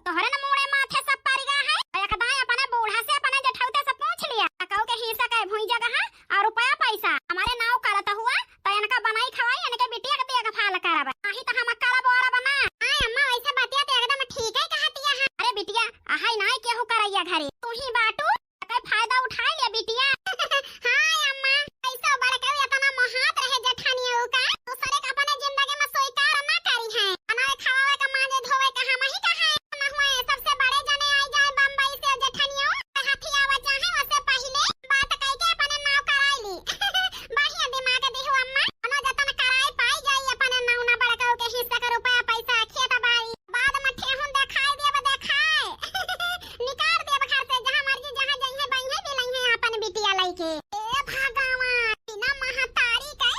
तोहरे न मुड़े माथे सब परिगा है एकदम अपने बूढ़ा से अपने जेठौते से पूछ लिया कहू के हिस्सा के भुई जगह और रुपया पैसा हमारे नाव करत हुआ तो इनका बनाई खवाई इनके बिटिया के दिया फाल करब आही तो हम कला बोरा बना हां अम्मा वैसे बतिया तो एकदम ठीक है कहतिया है अरे बिटिया आही ना केहू करैया घरे तू ही बाटू कई फायदा उठा लिया बिटिया हां अम्मा ऐसा बड़का इतना महात रहे जेठानिया का दूसरे का अपने जिंदगी में सोई कार ना करी है बनाए खवावे का मांगे धोवे का हम ही का है ना हुए सबसे बड़े जने आई जाए बम्बई से जेठानिया हाथी आवा चाहे उससे पहले बात कह के अपने नाव कराई ली बढ़िया दिमाग देहु अम्मा अनो जतन कराई पाई जाई अपने नाव ना बड़का के हिस्सा का रुपया पैसा खेत बाड़ी बाद में ठेहुन देखाई देब देखाए निकाल देब घर से जहां मर्जी जहां जइहे बइहे दिलइहे अपन बिटिया लइके ए भगवान बिना महतारी के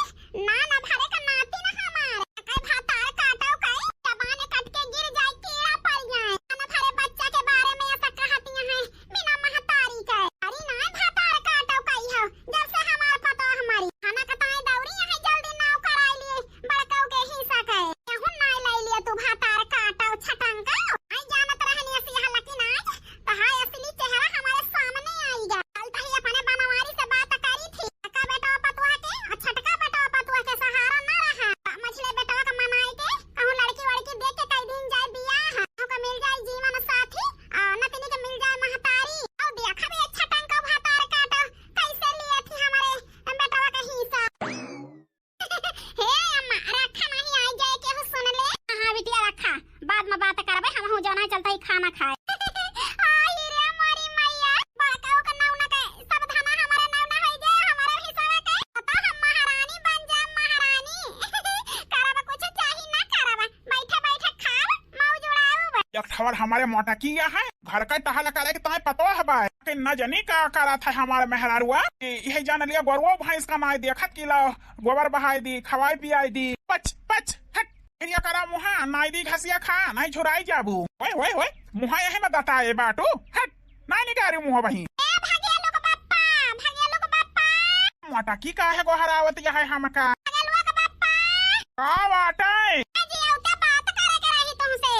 ना ना भरे का नाती ना हमार कई भातार काटो कई जबाने कट के गिर जाए कीड़ा पड़ जाए ना भरे बच्चा के बारे में ऐसा कहती है बिना महतारी के अरे ना भातार काटो कई हो जब से हमार पतो हमारी खाना कताई दौरी है जल्दी नाव कराई लिए बड़काऊ के हिस्सा के यहुं ना ले लिया तू भातार काटो छटंका आई जानत रहनी ऐसी हलकी नाच तो हाय असली चेहरा हमारे सामने आईगा कल तो ही अपने बनवारी से बात करी थी का बेटा पतुआ के छटका बेटा पतुआ के सहारा ना रहा मछले बेटा का मनाई के कहूं लड़की वड़की देख के कई दिन जाए बियाह का मिल जाए जीवन साथी नतनी के मिल जाए महतारी और देखा भी अच्छा टंका भातार काटो कैसे लिए थी हमारे बेटा का हिस्सा हे अम्मा रखा नहीं आई जाए के हो सुन ले हां बिटिया रखा बाद में बात करबे हम हो जाना चलता ही खाना खाए आई रे मारी मैया बड़काऊ का नाव ना के सब धना हमारे नाव ना होई जाए हमारे हिस्सा के पता हम महारानी बन जा महारानी करब कुछ चाही ना करब बैठे बैठे खाओ मौज उड़ाओ एक खबर हमारे मोटा किया है घर का टहल करे के तुम्हें पतो है भाई कि न जनी का करा था हमारे मेहरारुआ यही जान लिया गोरवो भैंस का नाई देखत किला गोबर बहाई दी खवाई पियाई दी पच पच हट फिर करा मुहा नाई दी घसिया खा नहीं झुराई जाबू ओए ओए ओए मुहा यही में दताए बाटू हट नाई निकारी मुहा बही ए भागे लोग बाप्पा मोटा की का है गोहरावत यह है हमका भागे लोग बाप्पा का बाटे जी औते बात करे के रही तुमसे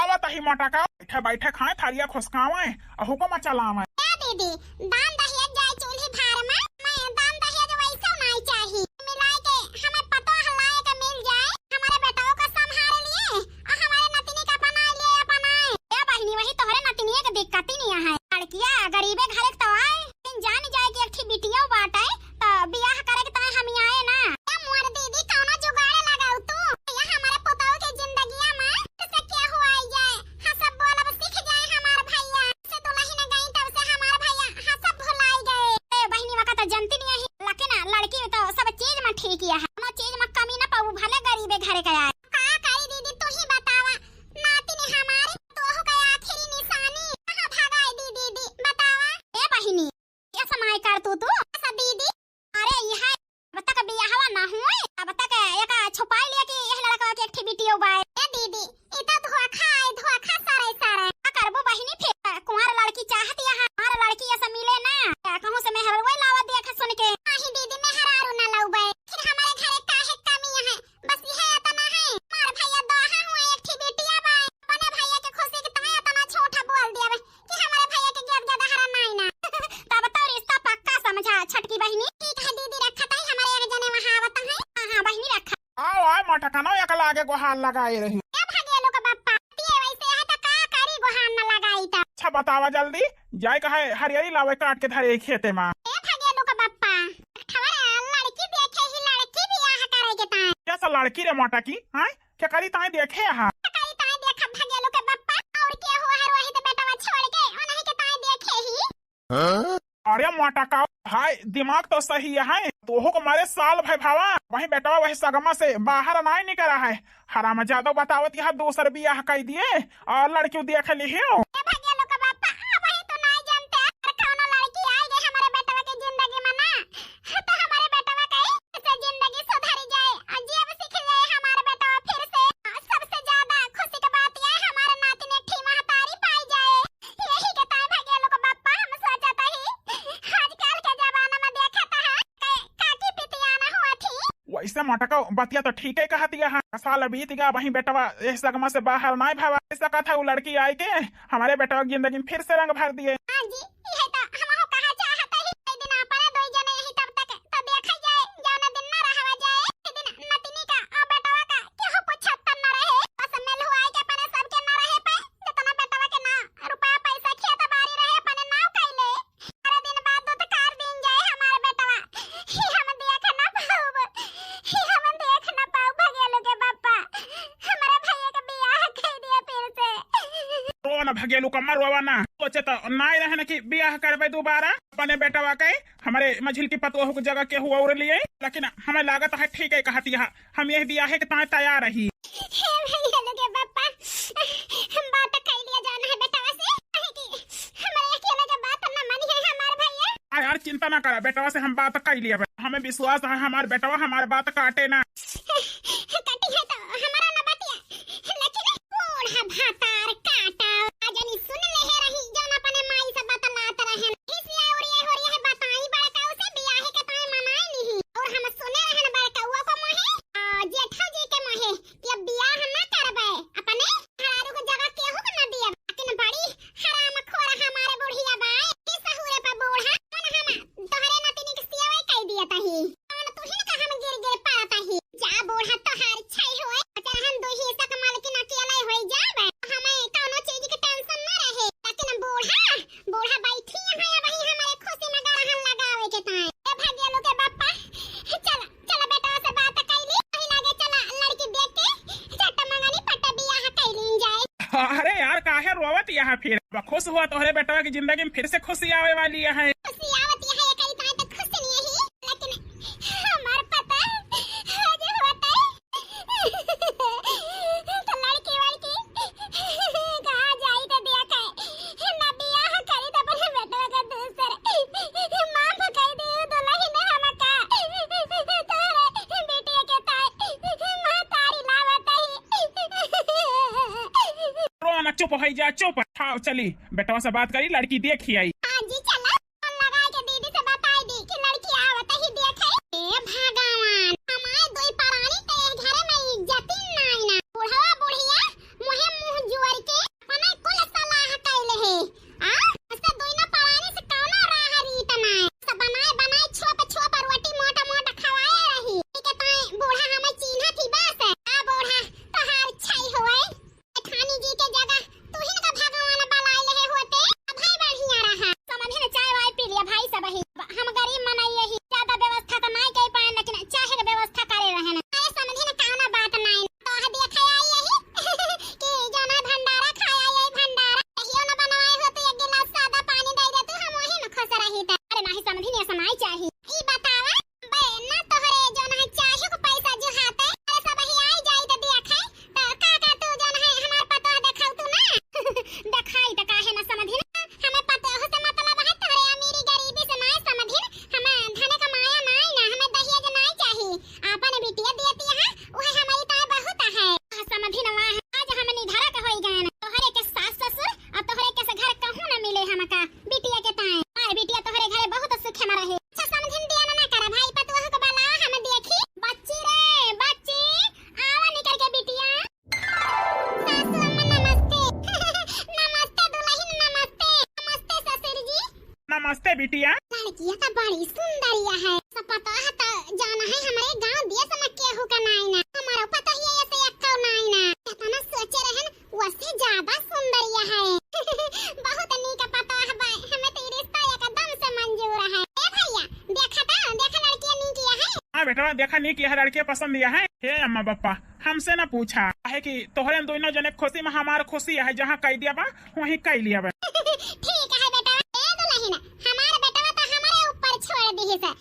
आवत ही मोटा का बैठे बैठे खाए थारिया खुसकावे हुकुम चलावे दीदी दान दहेज जाए चूल्ही भार में मैं दान दहेज वैसा नहीं चाहिए मिलाए के हमें पतो हलाए के मिल जाए हमारे बेटाओं का संभाल लिए और हमारे नतिनी का बना लिए अपनाए ए बहनी वही तोहरे नतिनी के दिक्कत ही नहीं है लड़कियां गरीबे घर तो आए जान जाए कि एक बिटिया बाटे तो बियाह करे के तय हम आए ना ए मोर दीदी कौनो जुगाड़ लगाऊ तू ये हमारे पुतौ के जिंदगिया में से क्या हुआ जाए हां सब बोलब सीख जाए हमार भैया से दुल्हन गई तब से हमार भैया हां सब भुलाई गए ए बहनी वका तो जानती नहीं है लेकिन लड़की तो सब चीज में ठीक है कोनो चीज में कमी ना पाऊ भले गरीबे घरे के आए का करी दीदी तू ही बतावा नातिनी हमारी तो हो गया आखिरी निशानी कहां भागाई दीदी बतावा ए बहनी क्या समय कर तू ऐसा दीदी अरे यह बता का बियाहवा ना हुए बता के एक छुपाई लिया कि यह लड़का के एक वीडियो बाय ए दीदी ई तो धोखा सारे का करबो बहिनी फिर कुंवार लड़की चाहती है हमार लड़की ऐसा मिले ना कहूं से मेहर वही लावा देखा सुन के आही दीदी मेहरारू ना लौबे फिर हमारे घरे काहे कमी है बस यह इतना है मार भैया दोहा हुए एक थी बेटिया बाय अपने भैया के खुशी के तय इतना छोटा बोल दिया कि हमारे भैया के गेट ज्यादा हरा नहीं ना तब तो रिश्ता पक्का समझा छटकी बहिनी ठीक है दीदी रखा था हमारे एक जने वहां आवत है हां बहिनी रखा आओ आ मोटा कनो एक लागे गोहार लगाई रही ए भागे लोग बाप्पा ते वैसे है तो का करी गोहार न लगाई त अच्छा बतावा जल्दी जाए कहे हरियाली लावे काट के धरे खेते में ए भागे लोग बाप्पा खबर लड़की देखे ही लड़की बियाह करे के ताई कैसा लड़की रे मोटा की हां क्या करी ताई देखे हां करी ताई देखा भागे लोग बाप्पा और के हो हर वही तो बेटा छोड़ के उन्हीं के ताई देखे ही अरे मोटा का भाई दिमाग तो सही है तो हो मारे साल भाई भावा वही बेटा वही सगमा से बाहर नहीं निकला है हराम जादव बतावत यहाँ दूसर बियाह कह दिए और लड़की देख ली है भागे लोग बाप्पा वही तो नहीं जानते कौनो लड़की आई गई हमारे बेटा के जिंदगी में ना तो हमारे बेटा के से जिंदगी सुधर जाए अजीब सीख जाए हमारे बेटा फिर से सबसे ज्यादा खुशी की बात यह है हमारे नाती ने ठीक महतारी पाई जाए यही के ताई भागे लोग बाप्पा हम सोचता ही आजकल के जमाना में देखा था काकी पितिया ना हुआ थी ऐसा मोटका बतिया तो ठीक है कहती है। साल बीत गया वही बेटवा इस सगमा से बाहर नहीं भावा। ऐसा कहा था वो लड़की आई के हमारे बेटवा की जिंदगी में फिर से रंग भर दिए। हां जी ये तो हमहु कहा चाहत ही ए दिन आपरे दो जने यही तब तक तो देखा जाए जौना दिन ना रहवा जाए ए दिन नतिनी का और बेटवा का केहू पूछत न रहे। बस मेल हुआ है के अपने सबके न रहे पे जितना बेटवा के ना रुपया पैसा खेत बारी रहे अपने नाव कइले अरे दिन बाद दूध कार दिन जाए हमारे बेटवा ही हम देख न पाऊ ही हम देख न पाऊ भगेलो के बापा हमारे भैया के बियाह कर दिया फिर से। रो न भगेलू कमर रोवा ना सोचे तो नहीं रहने की बियाह करबे दोबारा अपने बेटवा के हमारे मझिल की पतोह की जगह के हुआ और लिए। लेकिन हमें लागत है ठीक है कहती है हम यह बियाह के ताए तैयार रही। भैया लोगे बापा हम बात कर लिया जाना है बेटवा से कि हमारे अकेले के बात न मानी है हमारे भैया। यार चिंता ना करा बेटवा से हम बात कर लिया। हमें विश्वास है हमारे बेटवा हमारे बात काटे ना। कटी है तो हमारा ना बतिया लेकिन बूढ़ा भातार काटा आजनी सुन ले है रही जौन अपने माई से बतलात रहे इसलिए और ये हो रही है बताई बड़का उसे बियाह के ताए मनाई नहीं और हम सुने रहन बड़का को मोहे जेठा जी के मोहे कि अब बियाह ना करबे अपने हरारू के जगह केहू के ना दिए लेकिन बड़ी हराम खोर हमारे बुढ़िया बाई के सहुरे पर बूढ़ा कौन हम तोहरे नतिनी के सियावे कह दिया तही कौन तू ही ना हम गिर गिर पाता ही जा बूढ़ा तोहार छई होए अगर हम दो ही तक मालकिन अकेला होई जाबे हमें कोनो चीज के टेंशन ना रहे लेकिन बूढ़ा बैठी है वही हमारे खुशी में गरहन लगावे के ताए ए भाग्य लोग के बापा चल बेटा से बात कैली वही लागे चला लड़की देख के चट मंगनी पट बियाह कैलीन जाए। अरे यार काहे रोवत यहाँ फिर खुश हुआ तोहरे बेटवा की जिंदगी में फिर से खुशी आवे वाली है। खुशी आवत है कई ताए तक खुश नहीं है लेकिन हमार पता आज होता है तो लड़की कहाँ जाई तो देखा है ना बियाह करी तो अपने बेटवा का दूसरे मां भगाई दे दुल्हन ने हमका तोरे बेटे के ताए मां तारी लावत ही। रो ना चुप हो जा चुप। हाँ चली बेटवा से बात करी लड़की देखी आई। हां जी चला फोन लगा के दीदी से बताई दी कि लड़की आवत ही देखे ए भगवान हमारे दोई परानी के घर में इज्जत नहीं ना बुढ़वा बुढ़िया मुहे मुंह जुवर के अपने कुल सलाह कैले है आ उससे दोई ना परानी से कौनो राह रीत ना सब बनाए छोप रोटी मोटा मोटा खवाए रही के ताए बूढ़ा हमें चिन्ह थी बस आ बूढ़ा तोहार छई होए थानी जी के जगह तू ही ना भगवान बलाई ले होते भाई बढ़िया रहा समझे ना चाय वाय पी लिया भाई सब ही हम गरीब मनाइए ही ज्यादा व्यवस्था तो नहीं कर पाए लेकिन चाहे के व्यवस्था करे रहे ना अरे समझे ना काना बात नहीं तो ह देखा आई यही कि जाना भंडारा खाया यही भंडारा कहियो ना बनवाए हो तो एक गिलास सादा पानी दे दे तू हम वही में खुश रही त अरे नहीं समझी नहीं समाई चाहिए ई बतावा बे ना तोहरे जोन है चाहे को पैसा जो हाथे अरे सब ही आई जाई तो देखे तो का तू जोन है हमार पता देखाऊ तू ना देखाई त काहे ना समझी हमें पता हो से मतलब है तोरे अमीरी गरीबी से नहीं समझी हमें धन कमाया नहीं ना हमें दहेज नहीं चाहिए आपन बिटिया देती है वह हमारी ताए बहुत है समझी ना आज हम निधरा का होई गए तोहरे के सास ससुर और तोहरे के से घर कहूं ना मिले हमका बिटिया के ताए मार बिटिया तोहरे घरे बहुत सुख में रहे। अच्छा समझन दिया ना कर भाई पतोह को बला हम देखी बच्ची रे बच्ची आवा निकल के बिटिया सासू अम्मा नमस्ते नमस्ते दुल्हन नमस्ते नमस्ते ससुर जी। नमस्ते बिटिया। लड़कियां तो बड़ी सुंदरिया है सब पता है तो जाना है हमारे गांव देश में केहू का नहीं ना हमारा पता ही ऐसे एक नहीं ना कितना सोचे रहन वैसे ज्यादा सुंदरिया है बहुत नीक पता है भाई हमें तो रिश्ता एकदम से मंजूर है। ए भैया देखा लड़कियां नीक है। हाँ बेटा देखा नहीं कि लड़के पसंद दिया है। हे अम्मा पापा हमसे ना पूछा है कि तोहरे दोनों जने खुशी में हमार खुशी है जहाँ कह दिया बा वहीं कह लिया बा। ठीक है बेटा ए दुल्हन हमारे बेटा तो हमारे ऊपर छोड़ दी है तो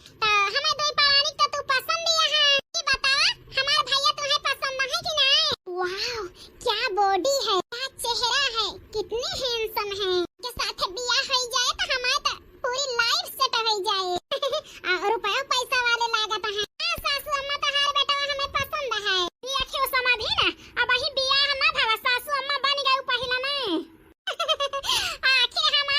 हमें दो परानी तो तू पसंद दिया है ये बता हमारे भैया तुम्हें पसंद है कि नहीं। वाओ क्या बॉडी है क्या चेहरा है कितने हैंडसम है के साथ बियाह हो जाए तो हमारे तो पूरी लाइफ सेट हो जाए रुपया पैसा वाले लागत है। सासू अम्मा तो हर बेटा हमें पसंद है ये क्यों समाधि ना अब ही बियाह ना भवा सासू अम्मा बन गई पहला नहीं आखिर हम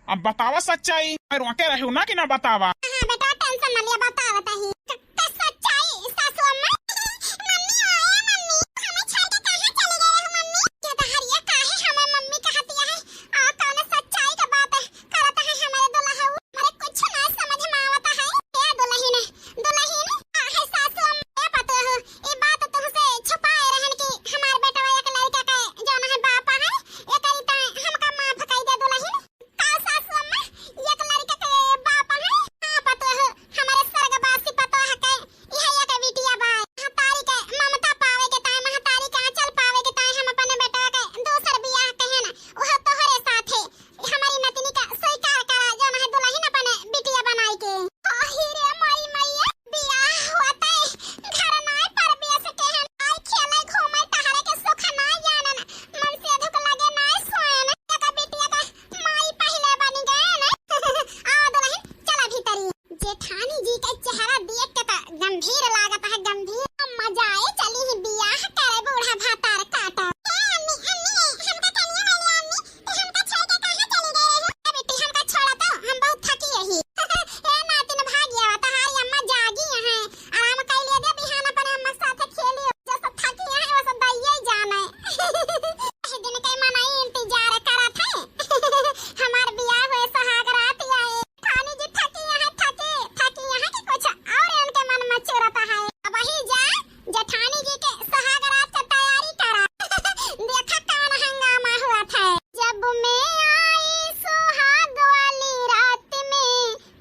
अब बतावा सच्चाई, रोके रहे ना कि ना बतावा। हाँ बेटा टेंशन न लिया, बतावत ही सच्चाई सासू अम्मा। मम्मी आए मम्मी, हमें छोड़ के कहां चले गए हो मम्मी? ये दहरिया काहे हमें मम्मी कहती है? आ कौन सच्चाई का बात करत है हमारे दुल्हा? मेरे कुछ ना समझ में आवत है। ए दुल्हन आहे सासू अम्मा, ए पतो हो ई बात तुमसे छुपाए रहन की हमार बेटा एक लड़का का जौन है बाप है, ए करी त हमका माफ कई दे दुल्हन। का सासू अम्मा एक लड़का के बाप है? हां पतो हो हमारे स्वर्गवासी पतो है के यह एक बिटिया बा। महतारी के ममता पावे के ताई, महतारी के आंचल पावे के ताई हम अपने बेटा के दूसर बियाह कहे ना ओह तोहरे साथे हमारी नतनी का स्वीकार करा जौन है दुल्हन अपने बिटिया बनाई के। आही रे माई मैया बियाह होता घर नाय पर बियाह से कहन आई खेले घूमे टहरे के सुख ना जानन, मन से दुख लगे नाय सोयन। का बिटिया का माई पहले बन गए ना। आ दुल्हन चला भीतरी। जेठानी जी का चेहरा देख के त गंभीर लागत है, गंभीर। मजा आए चली ही बियाह करे बूढ़ा भातार काटा। अम्मी हमका कनिया वाली अम्मी तो हमका छोड़ के कहां चली गए हो? ए बेटी हमका छोड़ा तो हम बहुत थकी रही। ए नातिन भागिया तहारी अम्मा जागी है, आराम कर लिया दे बिहान अपन अम्मा साथे खेलियो। जैसे थकी है वैसे दैये जाने। ए दिन के मनाई इंतजार करत है हमार बियाह हुए सुहाग रात आए। खानी जी थकी है कि कुछ और उनके मन में चुरता है। अब ही जा जेठानी जी के सुहाग रात की तैयारी करा। देखा कौन हंगामा हुआ था। जब मैं आई सुहाग वाली रात में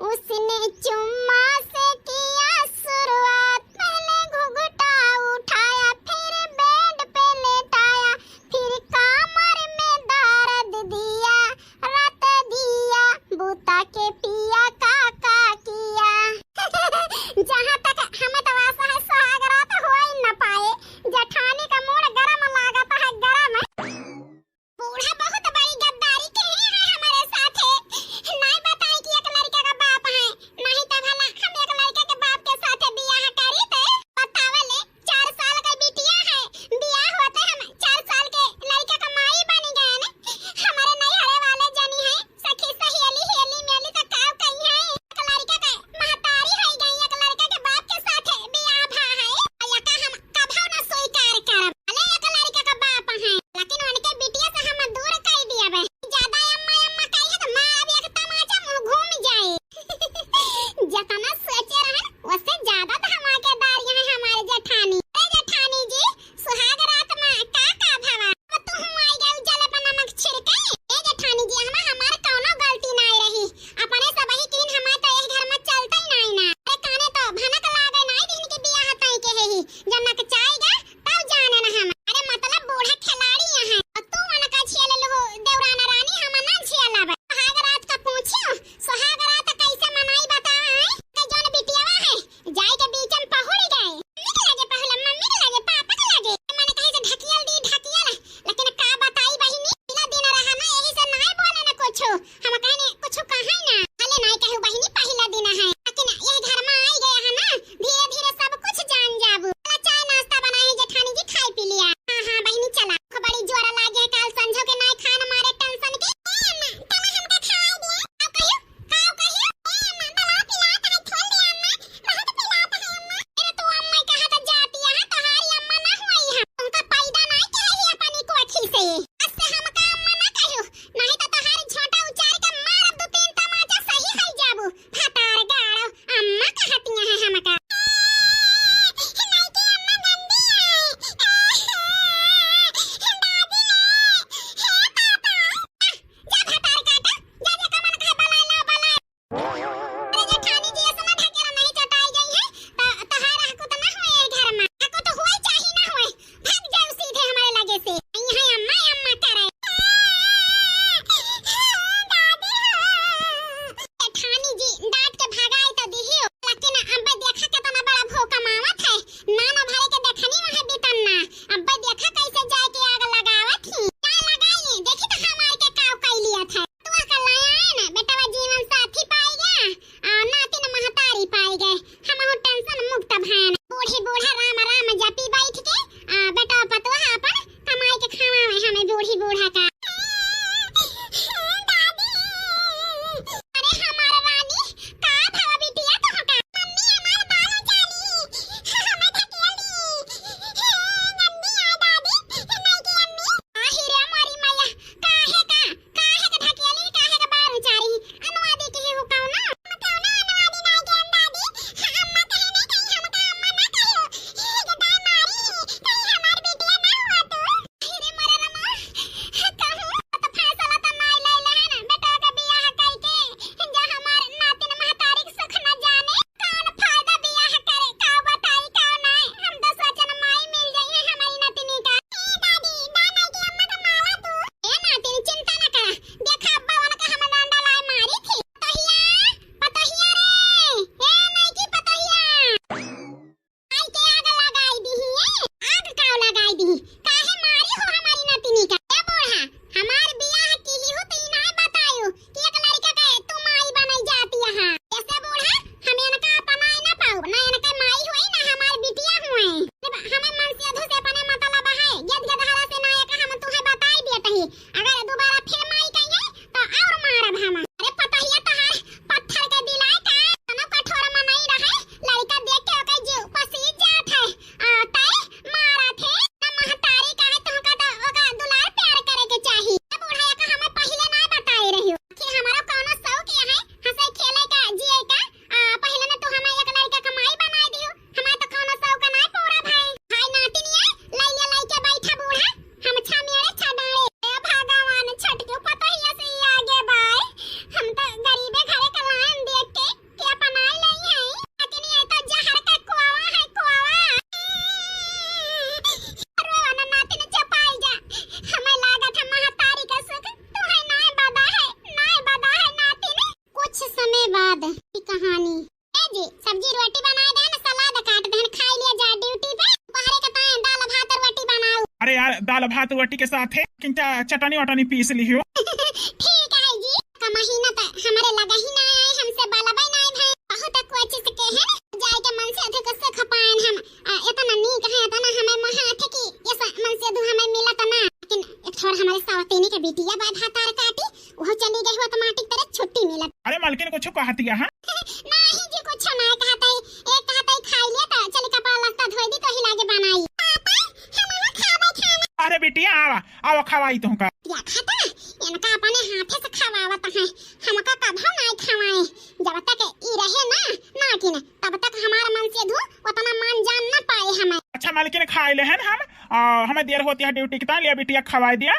उसने चुम्मा से किया शुरुआत। पहले घुघुटा उठाया फिर बेड पे लेटाया, फिर कमर में दर्द दिया, रात दिया बूता के पिया काका किया। जहाँ तक हमें तो आशा है सुहाग रात हो ही न पाए। जेठानी का मूड गरम लागत है, गरम। बूढ़ा बहुत बड़ी गद्दारी के है हमारे साथे। नहीं बताई कि एक लड़के का बाप है, नहीं तो भला हम एक लड़के के बाप के साथे बियाह करी थे। बतावले 4 साल का बिटिया है, बियाह होते हम 4 साल के लड़के का माई बन गए न। हमारे नैहरे वाले जनी है सखी सहेली हेली मेली तो काव कही है एक लड़के का महतारी है गई, एक लड़के के बाप के साथे बियाह भा है। या का हम कभो न स्वीकार करब। भले एक लड़के का बाप है लेकिन उनके बिटिया से हम दूर कर दिया बे। ज्यादा अम्मा कही है तो मां अब एक तमाचा मुंह घूम जाए। जितना सोचे रहे उससे ज्यादा धमाकेदार है हमारे जेठानी। अरे जेठानी जी सुहाग रात में का भवा अब तू आई गई जले पर नमक छिड़के। ए जेठानी जी हमार कौनो गलती नहीं रही, अपने सब ही तीन हमार तो एक घर में चलता ही नहीं ना। अरे काने तो भनक लागे नहीं दिन की बियाह तई के ही जब नक चाहेगा तब जाने ना हम। अरे मतलब बूढ़ा खिलाड़ी है और तू अनका छेल लो देवराना रानी हम ना छेलब। सुहाग रात का पूछियो सुहाग रात कैसे मनाई बता है के जोन बिटियावा है जाई के बीच में पहुड़ गए। मम्मी के लगे पहले मम्मी के लगे पापा के लगे मैंने कहे से ढकियल दी ढकियल, लेकिन का बताई बहिनी बिना दिन रहा ना यही से नहीं बोले ना कुछ। हम कहने कुछ कहे ना भले नहीं कहू बहिनी पहला दिन है, लेकिन यही घर में आई गए है ना धीरे धीरे सब कुछ जान जाबू। चाय अरे यार दाल भात रोटी के साथ है किंता चटनी वटनी पीस लियो। ठीक है जी का महीना त हमारे लगा ही ना आए हमसे बालाबाई ना भाई बहुत कोशिश के है जाए के मन से अधिक से खपाएन हम इतना नीक है इतना हमें महा थे कि ये मन से दु हमें मिला त ना लेकिन एक थोड़ा हमारे सावतेनी के बेटिया बाद हाथार काटी वो चली गई ऑटोमेटिक तरह छुट्टी मिलत। अरे मालकिन कुछ कहती है नहीं जी कुछ ना कहता एक कहता खाई ले त चल कपड़ा लत्ता धोई दी तो ही लागे बनाई पापा हमारा खावा खाना। अरे बेटिया आवा आवा खवाई तुमका या खाता इनका अपने हाथे से खवावत है हमका कभी नहीं खवाए जब तक ई रहे ना कि न तब तक हमारा मन से धो उतना मन जान ना पाए हमें। अच्छा मालकिन खाए ले हैं हम हमें देर होती है ड्यूटी की लिया बिटिया खवाई दिया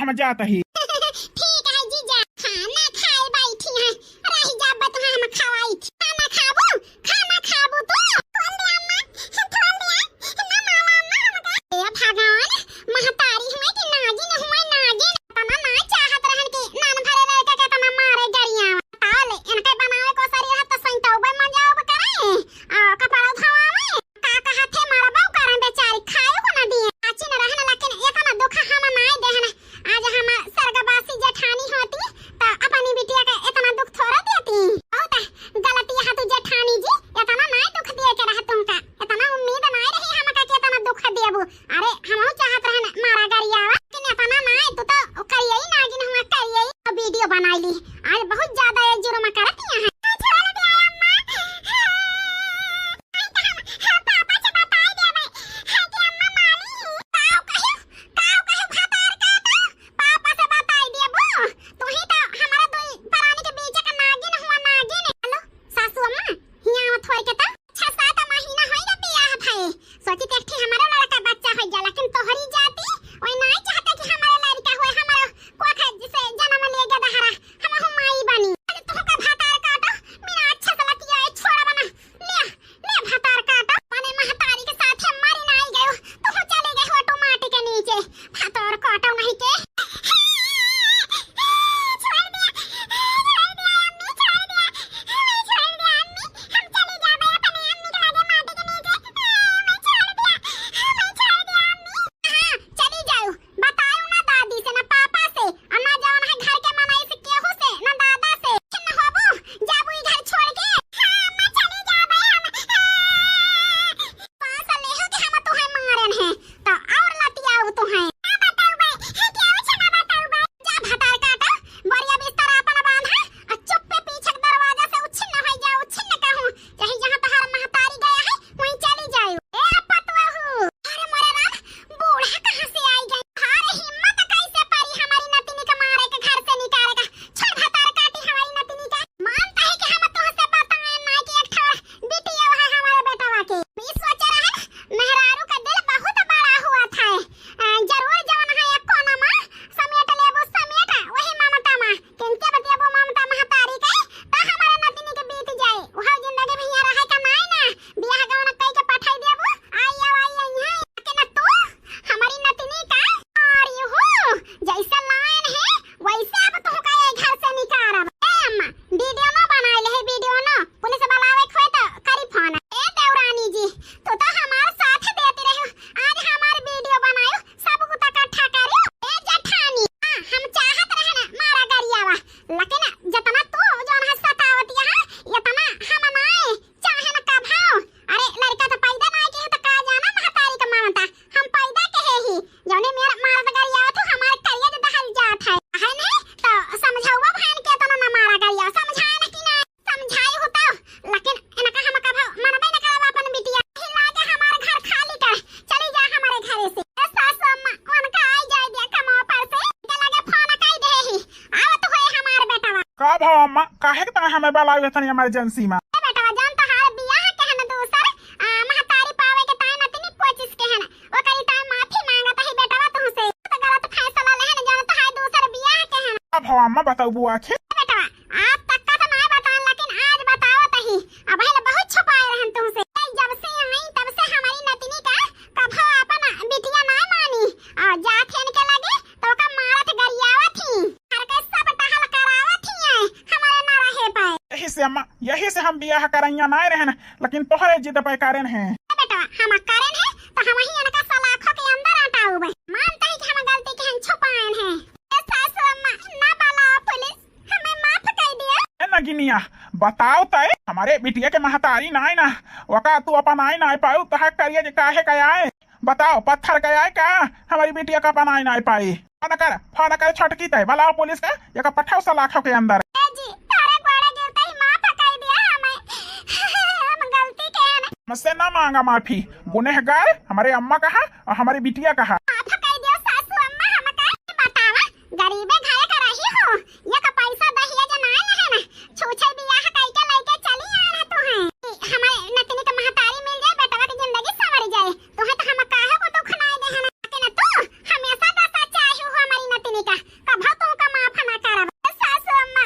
हम जाता ही। ठीक है जीजा खाना खाए बैठी है रही जा बत हम खवाई खाना खाबो तो खोल दे अम्मा ना माला अम्मा ए भगवान महतारी हुए कि नागिन हुए नागिन तना ना चाहत रहन कि नान भरे रह के तना मारे गरिया ताले इनके बनावे को सरी रहत सैंतौबे मजाब करे कपड़ा धोवावे का हाथे मारबो करन बेचारी खाए को ना दिए आची न रहन लेकिन इतना दुख हम नाय देहन आज हम सरगबासी जेठानी होती तो अपनी बिटिया के इतना दुख थोड़ा देती बहुत गलती है तू जेठानी जी इतना नाय दुख दिए के रहत तुमका इतना उम्मीद नाय रही हमका के इतना दुख देबू अरे हमहु चाहत रहन मारा गरियावा लेकिन इतना नाय तू तो करिए ही नागिन हुआ करिए वीडियो बनाई ली आज बहुत ज्यादा एक जुर्म करती है अम्मा काहे के हमें बला इमरजेंसी में बेटा जान तो हार बियाह के है ना दूसर महतारी पावे के ताई नतनी कोशिश के है ना ओकरी ताई माफी मांगत है बेटा तुमसे तो गलत फैसला ले है ना जान तो हार दूसर बियाह के है अब हो अम्मा बताओ बुआ के बेटा आज तक का तो नहीं बतान लेकिन आज बताओ तही अब है बहुत छुपाए रहन तुमसे जब से आई तब से हमारी नतनी का कभो अपन बिटिया ना मानी और जात हेन के लगे तो का मारत गरियावा थी हर के सब टहल करावा थी हमारे ना रहे पाए यही से हम बियाह करैया ना रहन लेकिन तोहरे जिद पे कारण है बेटा हम कारण है तो हम ही इनका सलाखों के अंदर हटाऊ बताओ तय हमारे बिटिया के महतारी नाय ना वका तू अपन आई ना पाऊ तह करिए जे काहे का आए बताओ पत्थर का आए का हमारी बिटिया का अपन आई ना पाई फोन कर छटकी तय बुलाओ पुलिस का या पठाओ सलाखों के अंदर मुझसे ना मांगा माफी गुनहगार हमारे अम्मा कहा और हमारी बिटिया कहा गरीबे घाय कराही हो ये का पैसा दहिया जे नाय है ना छूछे बियाह कई के लइके चली आ तो है हमारे नतनी के महतारी मिल जाए बेटवा की जिंदगी संवर जाए तो है तो हम काहे को दुख नाय दे है ना तू हमेशा दसा चाहू हो हमारी नतनी का कभा तो का माफ ना करब सासू अम्मा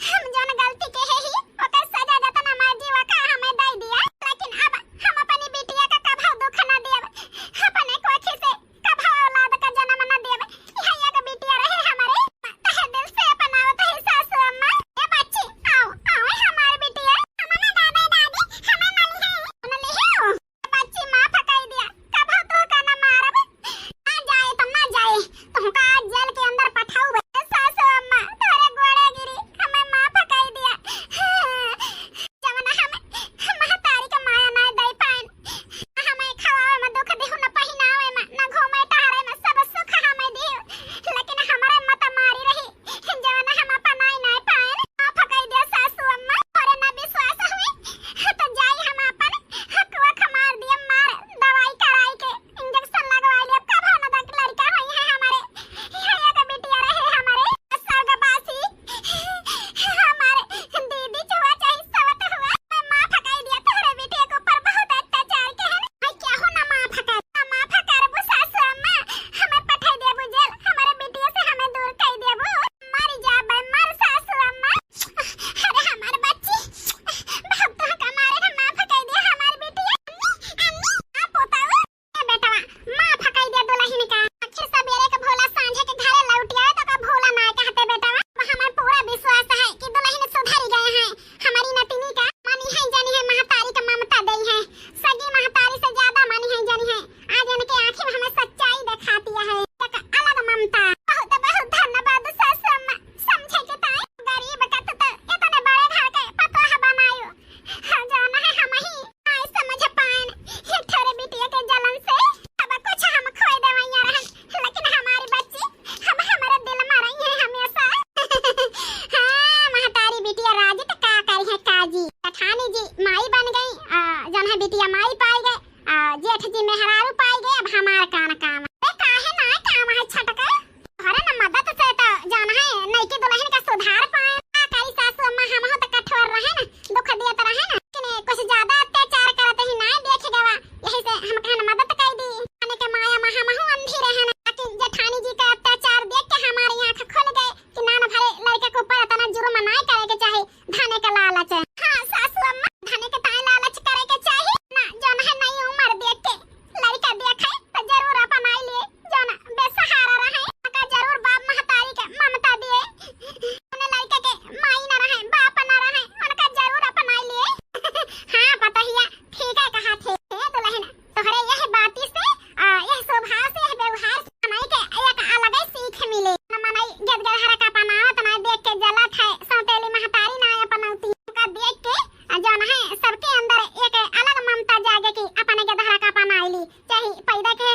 हम जौन गलती के है ही ओकर सजा जतन हमार जीवा का हमें दे दिया लेकिन अब हम अपनी बिटिया का कभा दुख ना देब अपने कोखी से कभा औलाद का जन्म ना देब यही का बिटिया रहे बिटिया माई पाई गए जेठ जी मेहरारू पाई गए अब हमार कान काम काहे ना काम है छटका अरे न मदद से तो जान है नहीं की दुल्हन का सुधार पाए कई सासू अम्मा हम हो तो कठोर रहे ना दुख दिया तो रहे ना कि कुछ ज्यादा अत्याचार करते ही ना देख गवा यही से हम कहन मदद कर दी आने के माया में हम हो अंधी रहे ना लेकिन जेठानी जी का अत्याचार देख के हमारी आंख खुल गए कि ना भले लड़के को ऊपर इतना जुर्म ना करे के चाहे धने का लालच हां सासू अम्मा धने के ताई लालच करे के चाहे ना जौन है नहीं उम्र देख के लड़का देखे तो जरूर अपन आई ले जौन बेसहारा रहे का जरूर बाप महतारी के ममता दिए उन्हें लड़का के माई ना रहे बाप ना रहे उनका जरूर अपन आई ले हां पता ही ठीक है कहा थे दुल्हन तोहरे यह बाती से यह स्वभाव से यह व्यवहार हमारे के एक अलग ही सीख मिले न मनाई गदगदहरा का पनावत ना देख के जलत है सौतेली महतारी ना अपनौती का देख के जौन है सबके अंदर एक अलग ममता जागे कि अपने गदगदहरा का पनाइली चाहे पैदा के